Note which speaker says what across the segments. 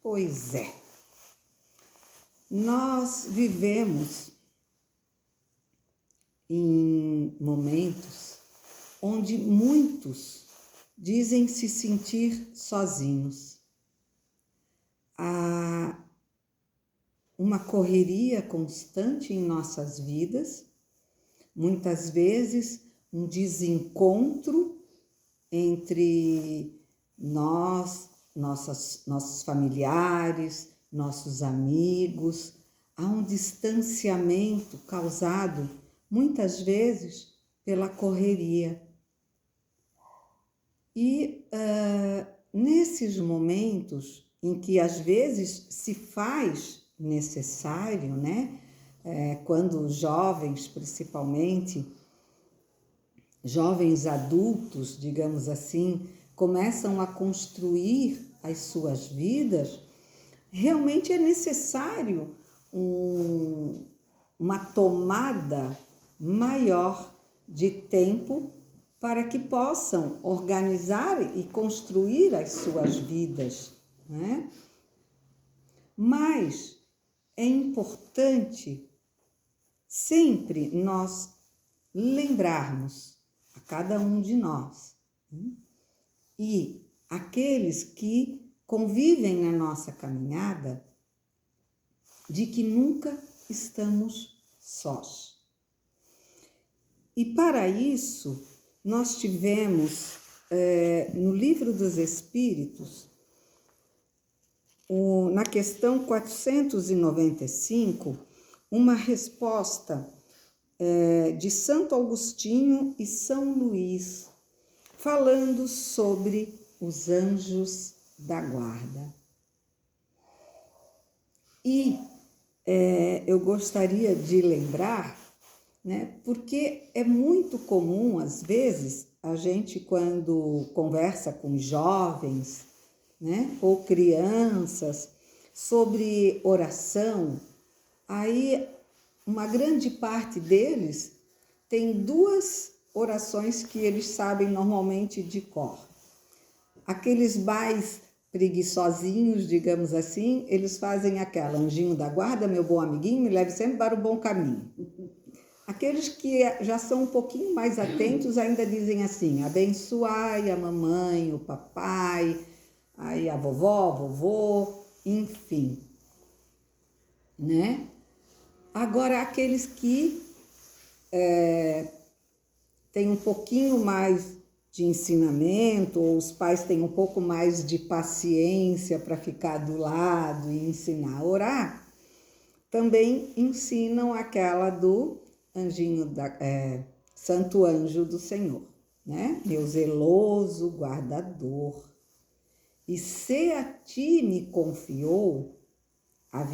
Speaker 1: Pois é, nós vivemos em momentos onde muitos dizem se sentir sozinhos. Há uma correria constante em nossas vidas, muitas vezes um desencontro entre nossos familiares, nossos amigos. Há um distanciamento causado muitas vezes pela correria. E nesses momentos em que às vezes se faz necessário, né? Quando jovens, principalmente, jovens adultos, digamos assim, começam a construir as suas vidas, realmente é necessário uma tomada maior de tempo para que possam organizar e construir as suas vidas, né? Mas é importante sempre nós lembrarmos a cada um de nós, né? E aqueles que convivem na nossa caminhada, de que nunca estamos sós. E para isso, nós tivemos no Livro dos Espíritos, na questão 495, uma resposta de Santo Agostinho e São Luís, falando sobre os anjos da guarda. E eu gostaria de lembrar, né, porque é muito comum, às vezes, a gente, quando conversa com jovens, né, ou crianças, sobre oração, aí uma grande parte deles tem duas orações que eles sabem normalmente de cor. Aqueles mais preguiçosinhos, digamos assim, eles fazem aquela: anjinho da guarda, meu bom amiguinho, me leve sempre para o bom caminho. Aqueles que já são um pouquinho mais atentos ainda dizem assim: abençoai a mamãe, o papai, aí a vovó, vovô, enfim, né? Agora, aqueles que têm um pouquinho mais de ensinamento, ou os pais têm um pouco mais de paciência para ficar do lado e ensinar a orar, também ensinam aquela do anjinho Santo Anjo do Senhor, né? Meu zeloso guardador, e se a ti me confiou a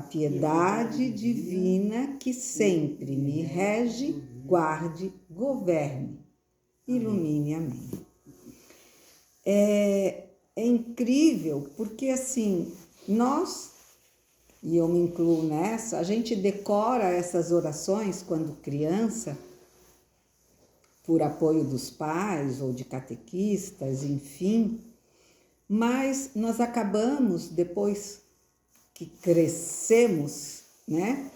Speaker 1: piedade divina que sempre me rege, guarde, governe, ilumine a mim. É incrível, porque assim, nós, e eu me incluo nessa, a gente decora essas orações quando criança, por apoio dos pais ou de catequistas, enfim, mas nós acabamos, depois que crescemos, né,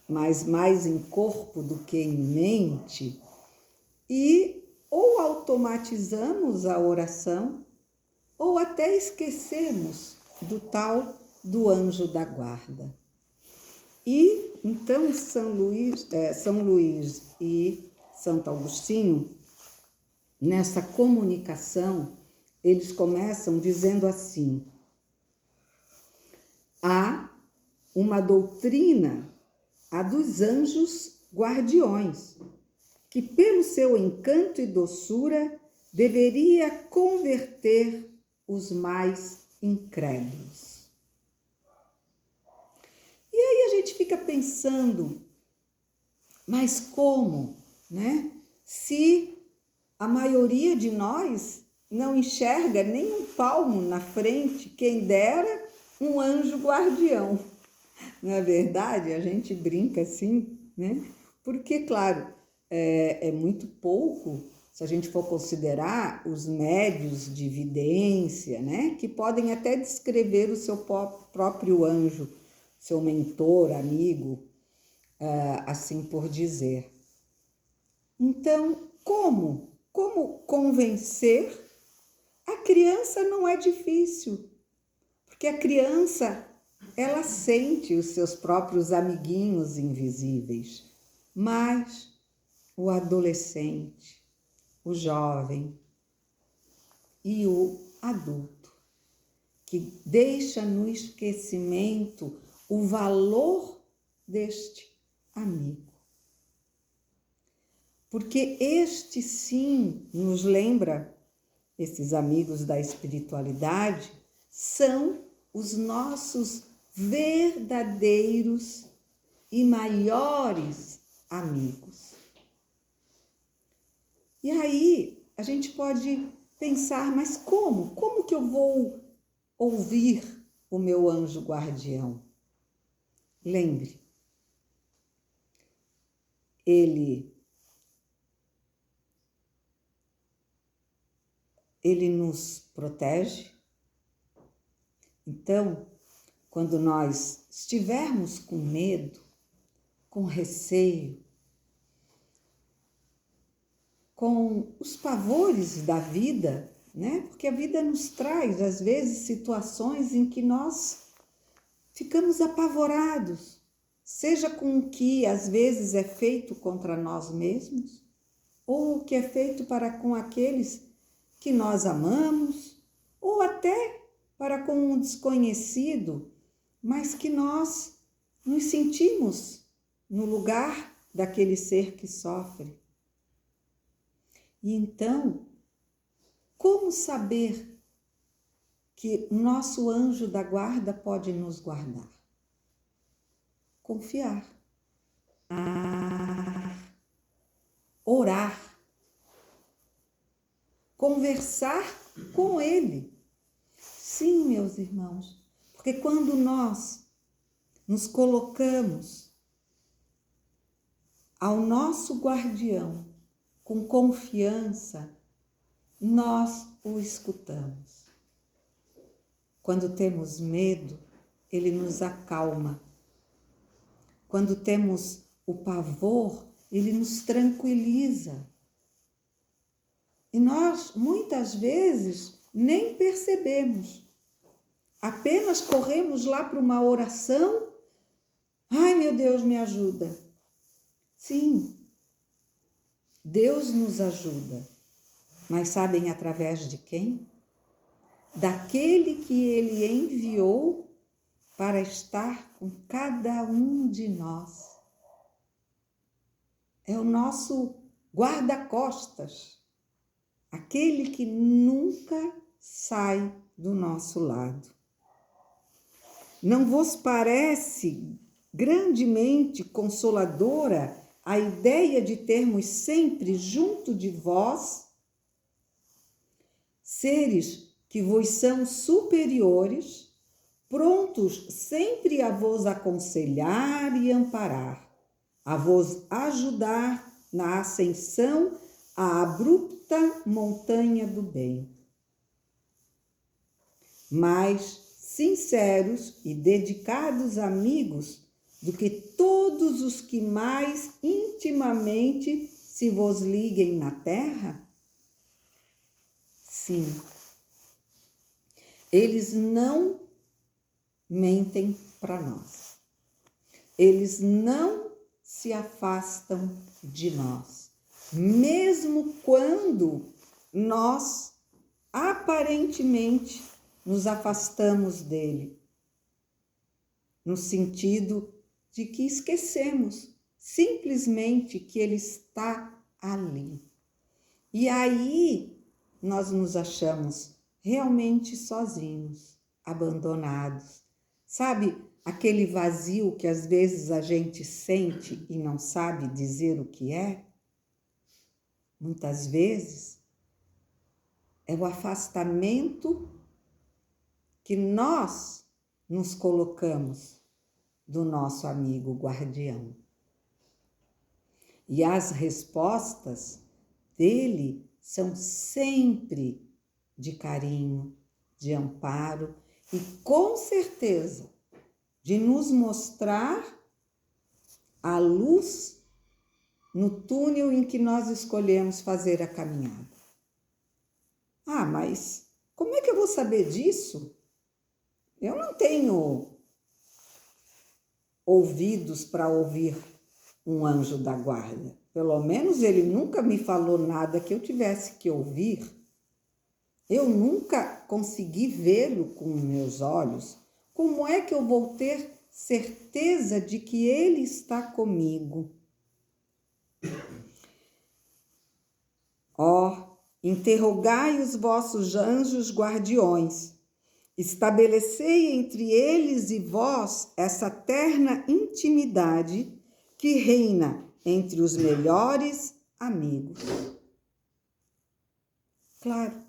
Speaker 1: mas mais em corpo do que em mente, e ou automatizamos a oração, ou até esquecemos do anjo da guarda. E então São Luís e Santo Agostinho, nessa comunicação, eles começam dizendo assim: há uma doutrina, a dos anjos guardiões, que pelo seu encanto e doçura deveria converter os mais incrédulos. E aí a gente fica pensando, mas como, né? Se a maioria de nós não enxerga nem um palmo na frente, quem dera um anjo guardião. Não é verdade? A gente brinca assim, né? Porque, claro, é muito pouco se a gente for considerar os médiuns de vidência, né, que podem até descrever o seu próprio anjo, seu mentor, amigo, assim por dizer. Então, como? Como convencer? A criança não é difícil, porque a criança, ela sente os seus próprios amiguinhos invisíveis, mas o adolescente, o jovem e o adulto, que deixa no esquecimento o valor deste amigo. Porque este sim nos lembra, esses amigos da espiritualidade, são os nossos verdadeiros e maiores amigos. E aí a gente pode pensar, mas como? Como que eu vou ouvir o meu anjo guardião? Lembre, ele nos protege. Então, quando nós estivermos com medo, com receio, com os pavores da vida, né? Porque a vida nos traz, às vezes, situações em que nós ficamos apavorados, seja com o que às vezes é feito contra nós mesmos, ou o que é feito para com aqueles que nós amamos, ou até para com um desconhecido, mas que nós nos sentimos no lugar daquele ser que sofre. E então, como saber que nosso anjo da guarda pode nos guardar? Confiar, orar, conversar com ele. Sim, meus irmãos, porque quando nós nos colocamos ao nosso guardião com confiança, nós o escutamos. Quando temos medo, ele nos acalma. Quando temos o pavor, ele nos tranquiliza. E nós, muitas vezes, nem percebemos. Apenas corremos lá para uma oração. Ai, meu Deus, me ajuda. Sim, Deus nos ajuda. Mas sabem através de quem? Daquele que ele enviou para estar com cada um de nós. É o nosso guarda-costas, aquele que nunca sai do nosso lado. Não vos parece grandemente consoladora a ideia de termos sempre junto de vós seres que vos são superiores, prontos sempre a vos aconselhar e amparar, a vos ajudar na ascensão à abrupta montanha do bem. Mais sinceros e dedicados amigos do que todos os que mais intimamente se vos liguem na terra? Sim, eles não mentem para nós. Eles não se afastam de nós, mesmo quando nós aparentemente nos afastamos dele, no sentido de que esquecemos simplesmente que ele está ali. E aí nós nos achamos realmente sozinhos, abandonados. Sabe aquele vazio que às vezes a gente sente e não sabe dizer o que é? Muitas vezes é o afastamento que nós nos colocamos do nosso amigo guardião. E as respostas dele são sempre de carinho, de amparo e, com certeza, de nos mostrar a luz no túnel em que nós escolhemos fazer a caminhada. Ah, mas como é que eu vou saber disso? Eu não tenho ouvidos para ouvir um anjo da guarda. Pelo menos ele nunca me falou nada que eu tivesse que ouvir. Eu nunca consegui vê-lo com meus olhos. Como é que eu vou ter certeza de que ele está comigo? Ó, interrogai os vossos anjos guardiões. Estabelecei entre eles e vós essa terna intimidade que reina entre os melhores amigos. Claro,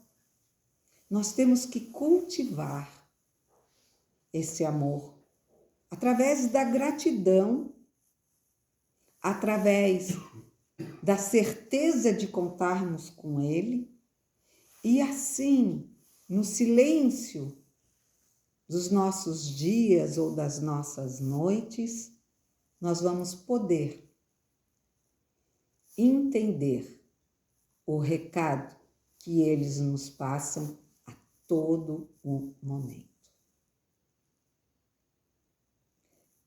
Speaker 1: nós temos que cultivar esse amor através da gratidão, através da certeza de contarmos com ele e assim, no silêncio dos nossos dias ou das nossas noites, nós vamos poder entender o recado que eles nos passam a todo o momento.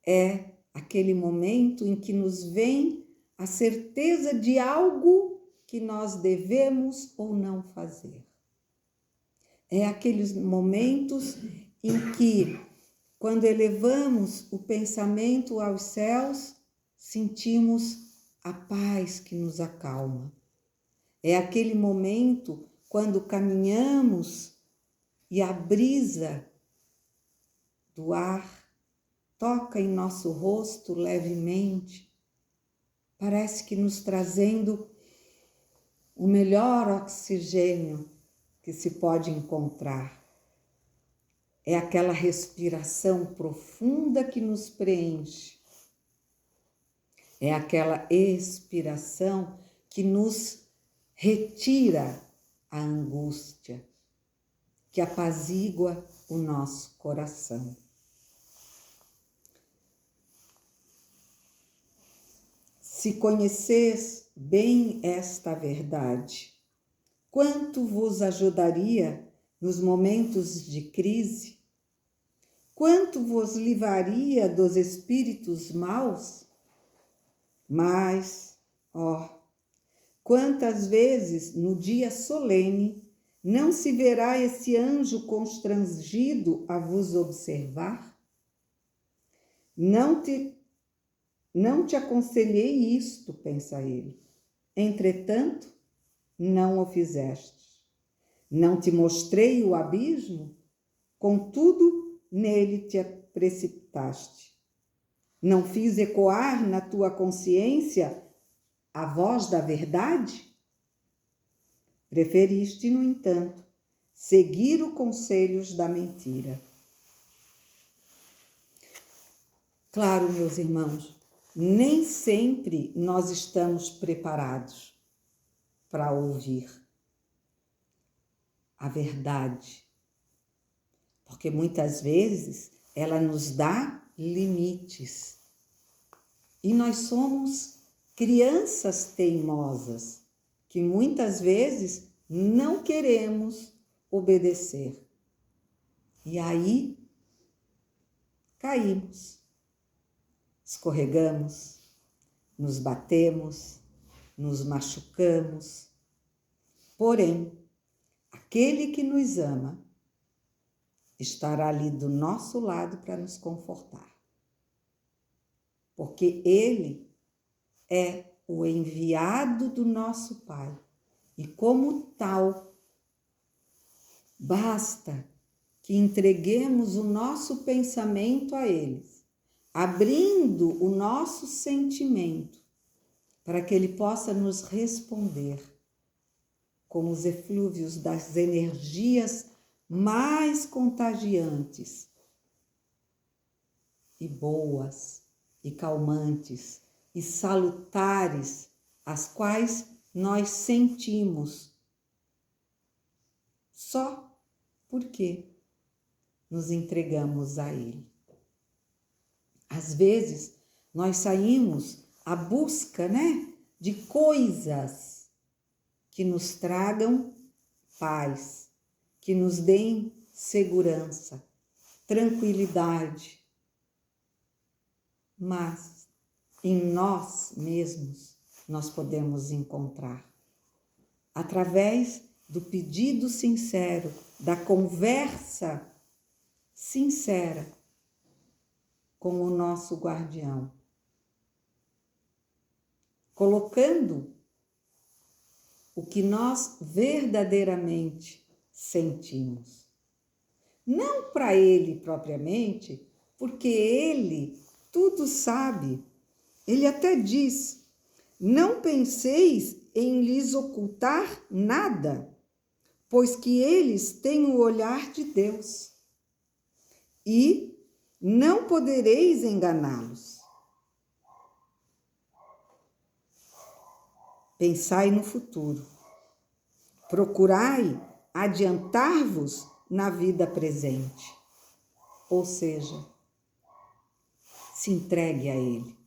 Speaker 1: É aquele momento em que nos vem a certeza de algo que nós devemos ou não fazer. É aqueles momentos em que, quando elevamos o pensamento aos céus, sentimos a paz que nos acalma. É aquele momento quando caminhamos e a brisa do ar toca em nosso rosto levemente, parece que nos trazendo o melhor oxigênio que se pode encontrar. É aquela respiração profunda que nos preenche. É aquela expiração que nos retira a angústia, que apazigua o nosso coração. Se conheceis bem esta verdade, quanto vos ajudaria nos momentos de crise? Quanto vos livraria dos espíritos maus? Mas, quantas vezes no dia solene não se verá esse anjo constrangido a vos observar? Não te aconselhei isto, pensa ele. Entretanto, não o fizeste. Não te mostrei o abismo? Contudo, nele te precipitaste. Não fiz ecoar na tua consciência a voz da verdade? Preferiste, no entanto, seguir os conselhos da mentira. Claro, meus irmãos, nem sempre nós estamos preparados para ouvir a verdade, porque muitas vezes ela nos dá limites. E nós somos crianças teimosas, que muitas vezes não queremos obedecer. E aí caímos, escorregamos, nos batemos, nos machucamos. Porém, aquele que nos ama estará ali do nosso lado para nos confortar. Porque ele é o enviado do nosso Pai. E como tal, basta que entreguemos o nosso pensamento a eles, abrindo o nosso sentimento, para que ele possa nos responder com os eflúvios das energias mais contagiantes e boas e calmantes e salutares, as quais nós sentimos só porque nos entregamos a Ele. Às vezes, nós saímos à busca, de coisas que nos tragam paz, que nos deem segurança, tranquilidade. Mas em nós mesmos nós podemos encontrar, através do pedido sincero, da conversa sincera com o nosso guardião, colocando o que nós verdadeiramente sentimos. Não para ele propriamente, porque ele tudo sabe. Ele até diz: não penseis em lhes ocultar nada, pois que eles têm o olhar de Deus, e não podereis enganá-los. Pensai no futuro. Procurai adiantar-vos na vida presente. Ou seja, se entregue a Ele,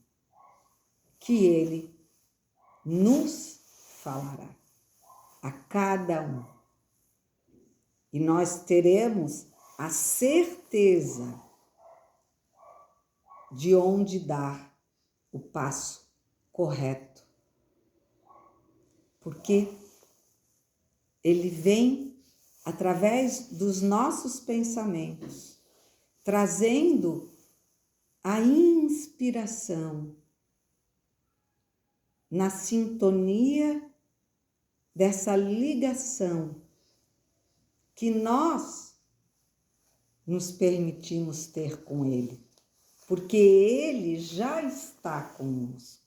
Speaker 1: que Ele nos falará a cada um. E nós teremos a certeza de onde dar o passo correto. Porque Ele vem através dos nossos pensamentos, trazendo a inspiração na sintonia dessa ligação que nós nos permitimos ter com Ele, porque Ele já está conosco.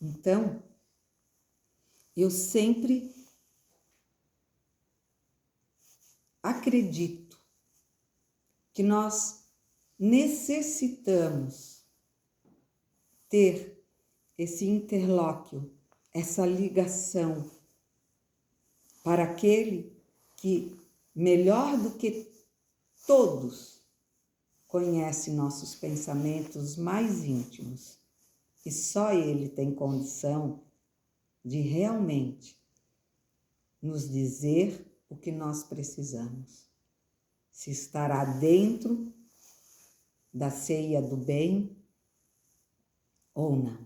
Speaker 1: Então, eu sempre acredito que nós necessitamos ter esse interlóquio, essa ligação para aquele que, melhor do que todos, conhece nossos pensamentos mais íntimos. E só Ele tem condição de realmente nos dizer o que nós precisamos. Se estará dentro da ceia do bem ou não.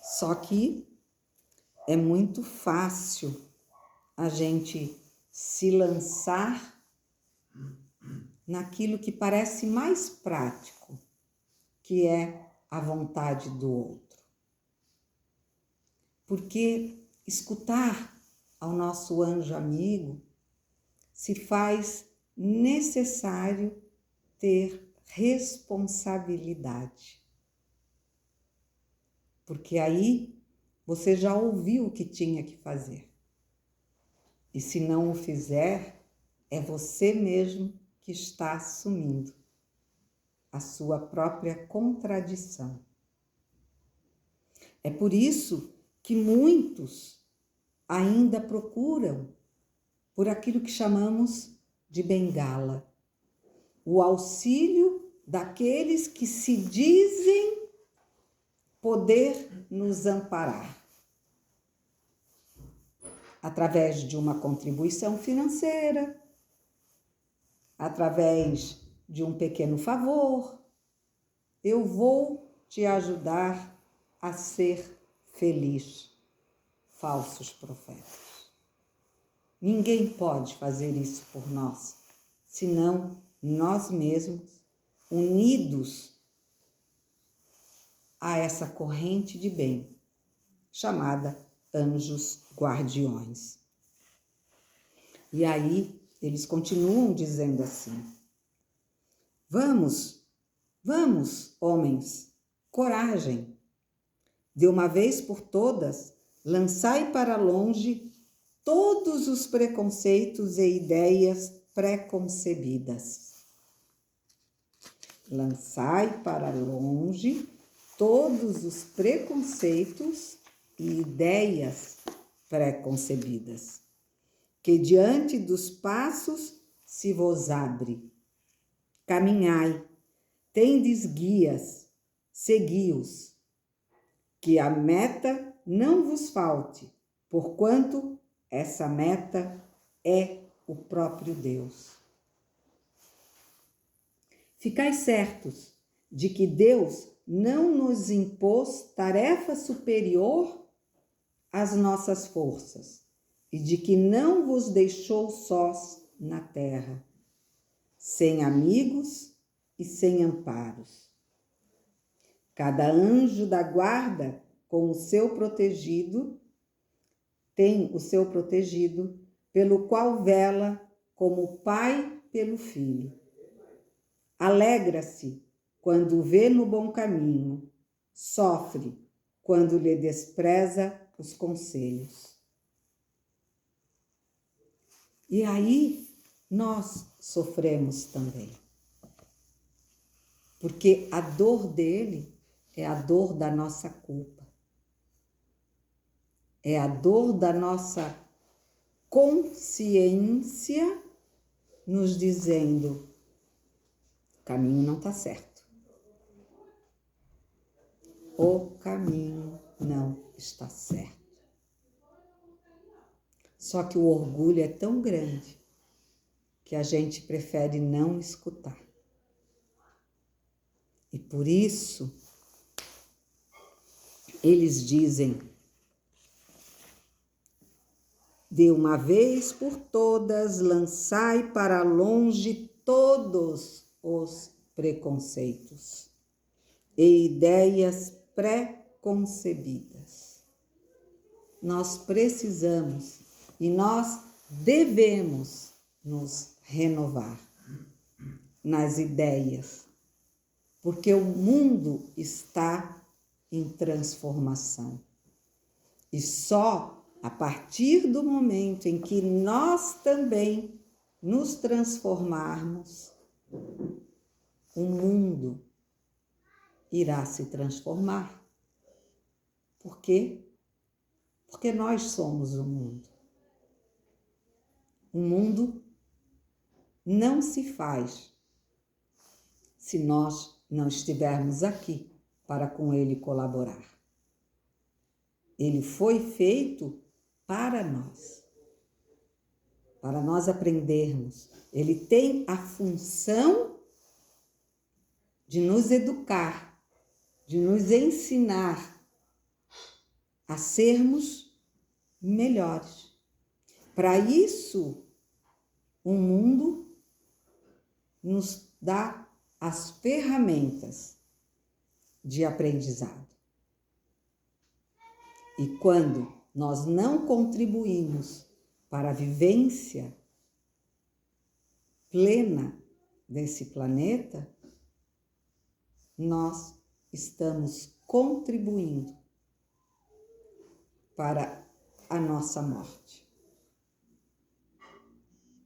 Speaker 1: Só que é muito fácil a gente se lançar naquilo que parece mais prático, que é a vontade do outro. Porque escutar ao nosso anjo amigo se faz necessário ter responsabilidade. Porque aí você já ouviu o que tinha que fazer. E se não o fizer, é você mesmo que está assumindo a sua própria contradição. É por isso que muitos ainda procuram por aquilo que chamamos de bengala, o auxílio daqueles que se dizem poder nos amparar, através de uma contribuição financeira, através de um pequeno favor. Eu vou te ajudar a ser feliz. Falsos profetas. Ninguém pode fazer isso por nós, senão nós mesmos, unidos a essa corrente de bem, chamada anjos guardiões. E aí, eles continuam dizendo assim: vamos, homens, coragem. De uma vez por todas, lançai para longe todos os preconceitos e ideias preconcebidas. Lançai para longe todos os preconceitos e ideias pré-concebidas, que diante dos passos se vos abre. Caminhai, tendes guias, segui-os, que a meta não vos falte, porquanto essa meta é o próprio Deus. Ficai certos de que Deus não nos impôs tarefa superior às nossas forças e de que não vos deixou sós na terra, sem amigos e sem amparos. Cada anjo da guarda com o seu protegido tem o seu protegido, pelo qual vela como o pai pelo filho. Alegra-se quando o vê no bom caminho, sofre quando lhe despreza os conselhos. E aí nós sofremos também, porque a dor dele é a dor da nossa culpa, é a dor da nossa consciência nos dizendo: o caminho não está certo. O caminho não está certo. Só que o orgulho é tão grande que a gente prefere não escutar. E por isso, eles dizem: de uma vez por todas, lançai para longe todos os preconceitos e ideias pré-concebidas. Nós precisamos e nós devemos nos renovar nas ideias, porque o mundo está em transformação. E só a partir do momento em que nós também nos transformarmos, o mundo irá se transformar. Por quê? Porque nós somos o mundo. O mundo não se faz se nós não estivermos aqui para com ele colaborar. Ele foi feito para nós aprendermos. Ele tem a função de nos educar, de nos ensinar a sermos melhores. Para isso, o mundo nos dá as ferramentas de aprendizado. E quando nós não contribuímos para a vivência plena desse planeta, nós estamos contribuindo para a nossa morte.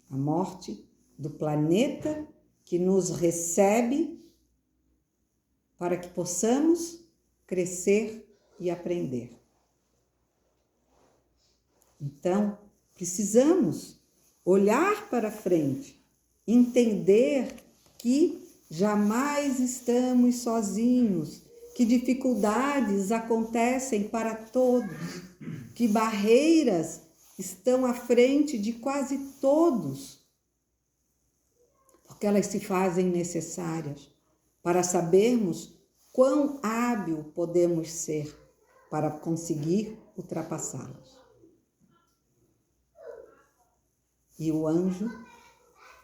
Speaker 1: A morte do planeta que nos recebe para que possamos crescer e aprender. Então, precisamos olhar para frente, entender que jamais estamos sozinhos, que dificuldades acontecem para todos, que barreiras estão à frente de quase todos, porque elas se fazem necessárias para sabermos quão hábil podemos ser para conseguir ultrapassá-las. E o anjo,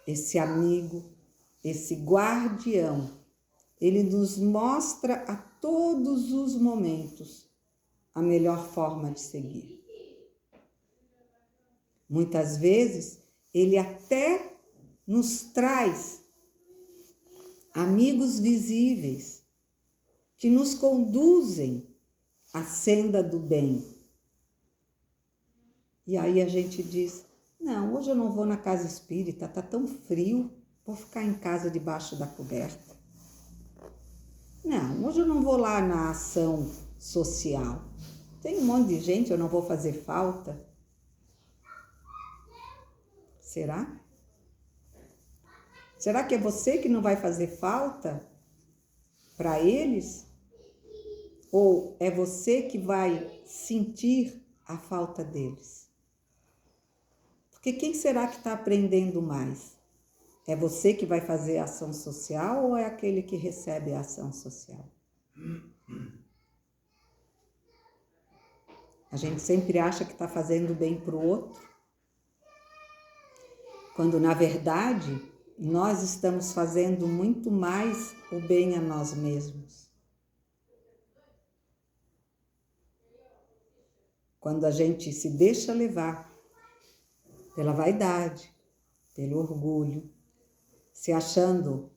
Speaker 1: esse amigo, esse guardião, ele nos mostra a todos os momentos a melhor forma de seguir. Muitas vezes, ele até nos traz amigos visíveis que nos conduzem à senda do bem. E aí a gente diz: não, hoje eu não vou na casa espírita, tá tão frio, vou ficar em casa debaixo da coberta. Não, hoje eu não vou lá na ação social, Tem um monte de gente, eu não vou fazer falta. Será? Será que é você que não vai fazer falta para eles? Ou é você que vai sentir a falta deles? Porque quem será que está aprendendo mais? É você que vai fazer a ação social ou é aquele que recebe a ação social? A gente sempre acha que está fazendo bem para o outro, quando na verdade nós estamos fazendo muito mais o bem a nós mesmos. Quando a gente se deixa levar pela vaidade, pelo orgulho, se achando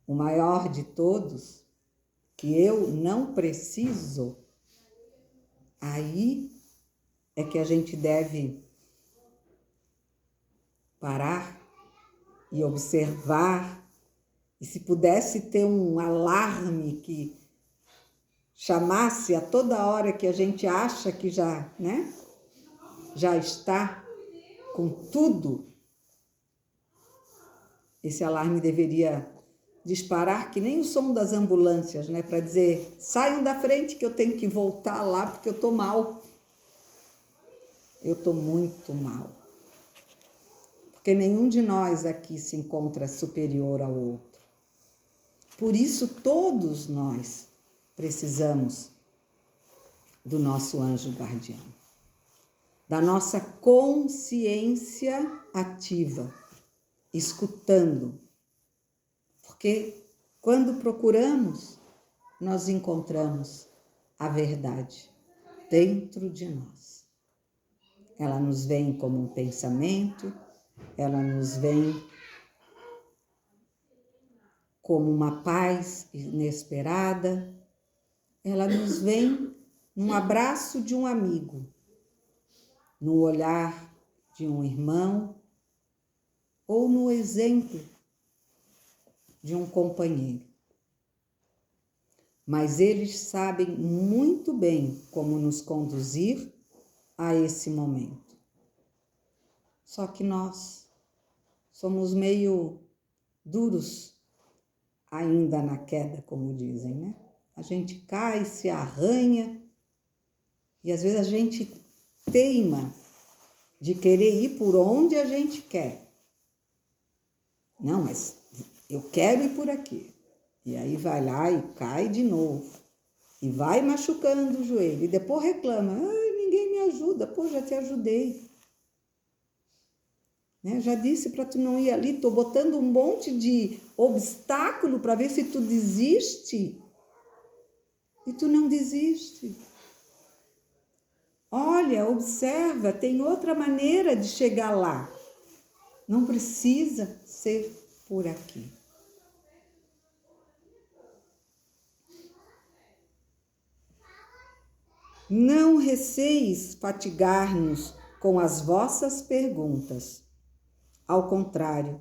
Speaker 1: o maior de todos, que eu não preciso, aí é que a gente deve parar e observar, e se pudesse ter um alarme que chamasse a toda hora que a gente acha que já, né, já está com tudo, esse alarme deveria disparar que nem o som das ambulâncias, né, para dizer, saiam da frente que eu tenho que voltar lá porque eu tô mal. Eu tô muito mal. Porque nenhum de nós aqui se encontra superior ao outro. Por isso todos nós precisamos do nosso anjo guardião, da nossa consciência ativa, escutando. Porque quando procuramos, nós encontramos a verdade dentro de nós. Ela nos vem como um pensamento, ela nos vem como uma paz inesperada, ela nos vem num abraço de um amigo, no olhar de um irmão ou no exemplo de um companheiro. Mas eles sabem muito bem como nos conduzir a esse momento. Só que nós somos meio duros ainda na queda, como dizem, né? A gente cai, se arranha e às vezes a gente teima de querer ir por onde a gente quer. Não, mas eu quero ir por aqui. E aí vai lá e cai de novo. E vai machucando o joelho. E depois reclama, ninguém me ajuda. Pô, já te ajudei. Né? Já disse para tu não ir ali, tô botando um monte de obstáculo para ver se tu desiste. E tu não desiste. Olha, observa, tem outra maneira de chegar lá. Não precisa ser por aqui. Não receis fatigar-nos com as vossas perguntas. Ao contrário,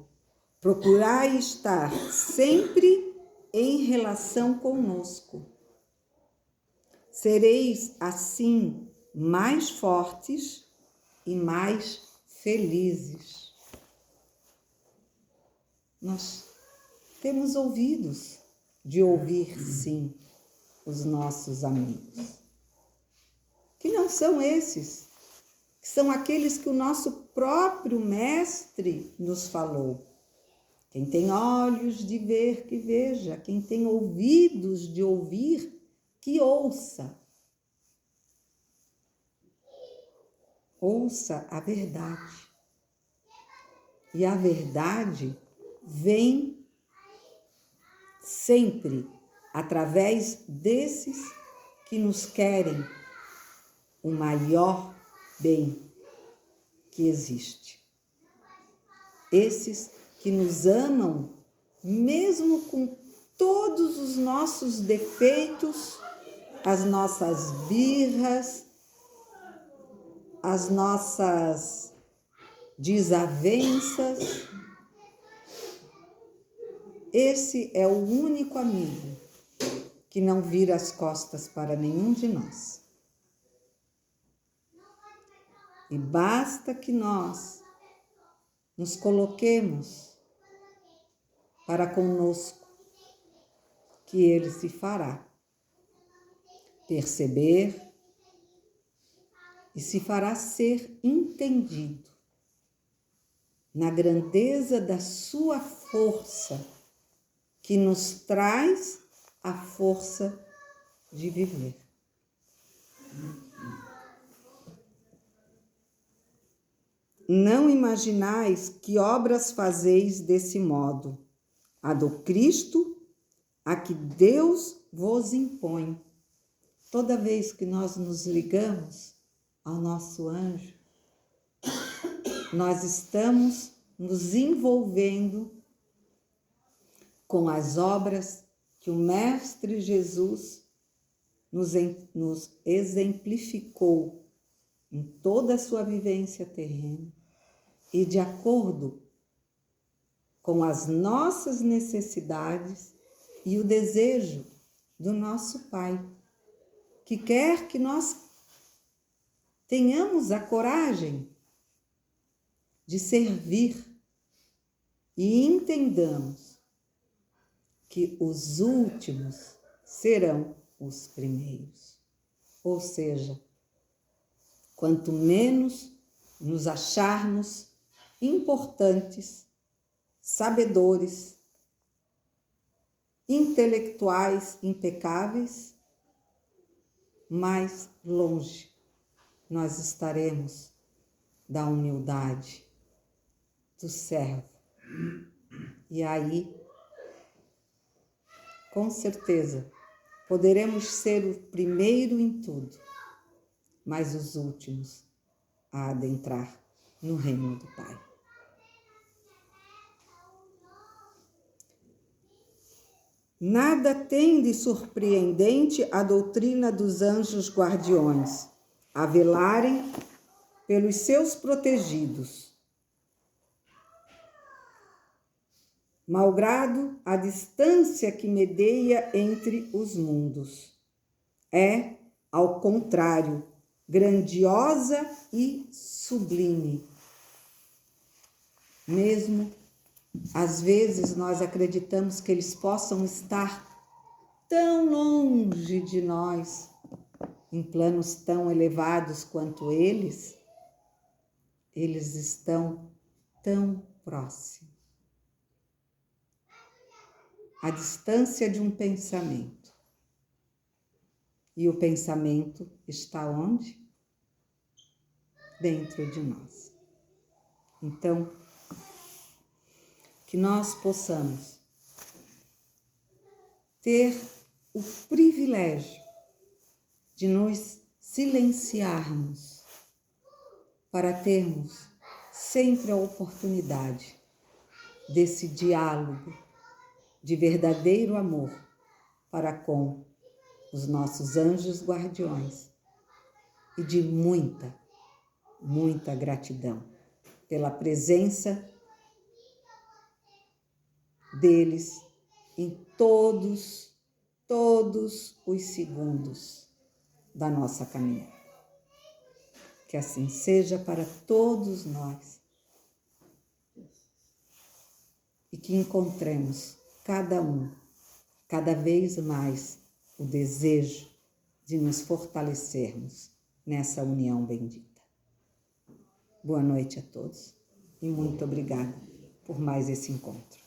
Speaker 1: procurai estar sempre em relação conosco. Sereis, assim, mais fortes e mais felizes. Nós temos ouvidos de ouvir, sim, os nossos amigos. Que não são esses, que são aqueles que o nosso próprio mestre nos falou. Quem tem olhos de ver, que veja. Quem tem ouvidos de ouvir, que ouça. Ouça a verdade. E a verdade vem sempre através desses que nos querem o maior bem que existe. Esses que nos amam, mesmo com todos os nossos defeitos, as nossas birras, as nossas desavenças. Esse é o único amigo que não vira as costas para nenhum de nós. E basta que nós nos coloquemos para conosco, que ele se fará perceber e se fará ser entendido na grandeza da sua força, que nos traz a força de viver. Não imaginais que obras fazeis desse modo, a do Cristo, a que Deus vos impõe. Toda vez que nós nos ligamos ao nosso anjo, nós estamos nos envolvendo com as obras que o Mestre Jesus nos exemplificou em toda a sua vivência terrena e de acordo com as nossas necessidades e o desejo do nosso Pai, que quer que nós tenhamos a coragem de servir e entendamos que os últimos serão os primeiros. Ou seja, quanto menos nos acharmos importantes, sabedores, intelectuais impecáveis, mais longe nós estaremos da humildade do servo. E aí, com certeza, poderemos ser o primeiro em tudo, mas os últimos a adentrar no reino do Pai. Nada tem de surpreendente a doutrina dos anjos guardiões, a velarem pelos seus protegidos. Malgrado a distância que medeia entre os mundos. É, ao contrário, grandiosa e sublime. Mesmo, às vezes, nós acreditamos que eles possam estar tão longe de nós, em planos tão elevados quanto eles estão tão próximos. A distância de um pensamento. E o pensamento está onde? Dentro de nós. Então, que nós possamos ter o privilégio de nos silenciarmos para termos sempre a oportunidade desse diálogo de verdadeiro amor para com os nossos anjos guardiões e de muita, muita gratidão pela presença deles em todos os segundos da nossa caminhada. Que assim seja para todos nós e que encontremos cada vez mais, o desejo de nos fortalecermos nessa união bendita. Boa noite a todos e muito obrigada por mais esse encontro.